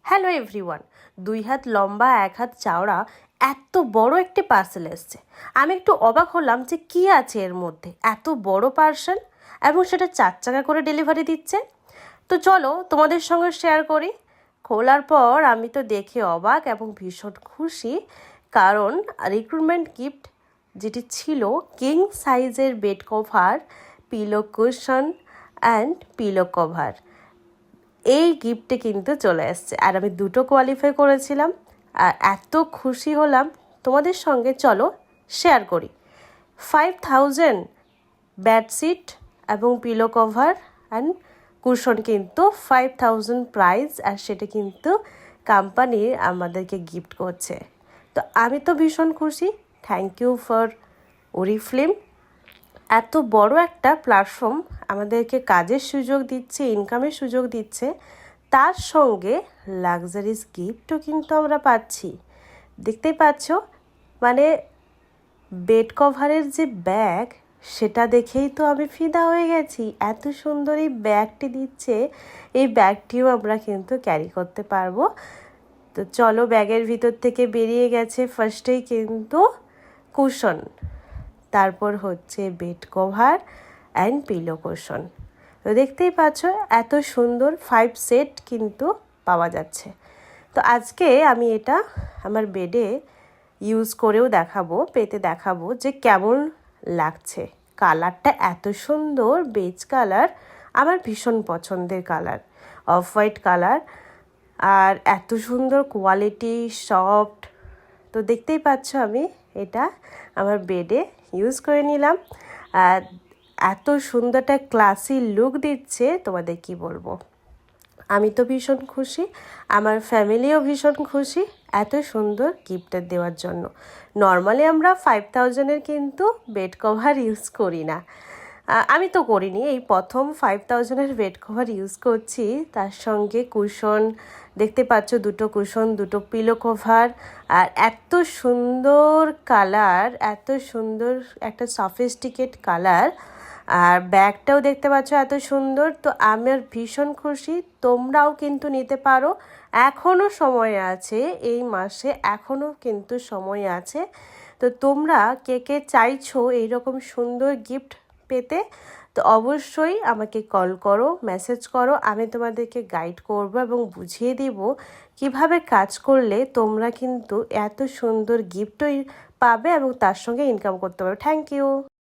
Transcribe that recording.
Hello everyone, 2 হাত লম্বা 1 হাত চওড়া এত বড় একটি পার্সেল এসছে। আমি একটু অবাক হলাম যে কি আছে এর মধ্যে, এত বড় পার্সেল এবং সেটা 4 চাকা করে ডেলিভারি দিচ্ছে। তো চলো তোমাদের সঙ্গে শেয়ার করি। খোলার পর আমি তো দেখে অবাক এবং ভীষণ খুশি, কারণ রিক্রুটমেন্ট গিফট যেটি ছিল কিং সাইজের bed cover, pillow cushion and pillow cover, এই গিফটে কিন্তু চলে আসছে। আর আমি 2টো কোয়ালিফাই করেছিলাম, আর এত খুশি হলাম তোমাদের সঙ্গে চলো শেয়ার করি। 5000 বেডশিট এবং পিলো কভার অ্যান্ড কুশন কিন্তু 5000 প্রাইস, আর সেটা কিন্তু কোম্পানি আমাদেরকে গিফট করছে। তো আমি তো ভীষণ খুশি। Thank you for Oriflame. এত বড় একটা প্ল্যাটফর্ম আমাদেরকে কাজের সুযোগ দিচ্ছে, ইনকামের সুযোগ দিচ্ছে, তার সঙ্গে লাক্সারিস গিফটও কিন্তু আমরা পাচ্ছি। দেখতেই পাচ্ছ, মানে বেড কভারের যে ব্যাগ, সেটা দেখেই তো আমি ফিদা হয়ে গেছি। এত সুন্দর এই ব্যাগটি দিচ্ছে, এই ব্যাগটিও আমরা কিন্তু ক্যারি করতে পারবো। তো চলো, ব্যাগের ভিতর থেকে বেরিয়ে গেছে ফার্স্টেই কিন্তু কুশন, তারপর হচ্ছে bed cover and pillow cushion. তো দেখতেই পাচ্ছ এত সুন্দর 5 সেট কিন্তু পাওয়া যাচ্ছে। তো আজকে আমি এটা আমার বেডে ইউজ করেও দেখাবো, পেতে দেখাবো যে কেমন লাগছে। কালারটা এত সুন্দর, বেজ কালার, আমার ভীষণ পছন্দের কালার, অফ হোয়াইট কালার, আর এত সুন্দর কোয়ালিটি, সফট। তো দেখতেই পাচ্ছ আমি এটা আমার বেডে ইউজ করে নিলাম, আর এত সুন্দর একটা ক্লাসি লুক দিচ্ছে, তোমাদের কি বলবো। আমি তো ভীষণ খুশি, আমার ফ্যামিলিও ভীষণ খুশি এত সুন্দর গিফট দেওয়ার জন্য। নর্মালি আমরা 5000-এর কিন্তু বেড কভার ইউজ করি না, আমি তো করিনি, এই প্রথম 5000-এর বেড কভার ইউজ করছি। তার সঙ্গে কুশন দেখতে পাচ্ছ, 2টো কুশন, 2টো পিলো কভার, আর এত সুন্দর কালার, এত সুন্দর একটা সফিস্টিকেট কালার, আর ব্যাগটাও দেখতে পাচ্ছ এত সুন্দর। তো আমার ভীষণ খুশি, তোমরাও কিন্তু নিতে পারো, এখনও সময় আছে, এই মাসে এখনও কিন্তু সময় আছে। তো তোমরা কে কে চাইছো এইরকম সুন্দর গিফট পেতে, তো অবশ্যই আমাকে কল করো, মেসেজ করো, আমি তোমাদেরকে গাইড করব এবং বুঝিয়ে দিব কিভাবে কাজ করলে তোমরা কিন্তু এত সুন্দর গিফটই পাবে এবং তার সঙ্গে ইনকাম করতে পারবে। Thank you.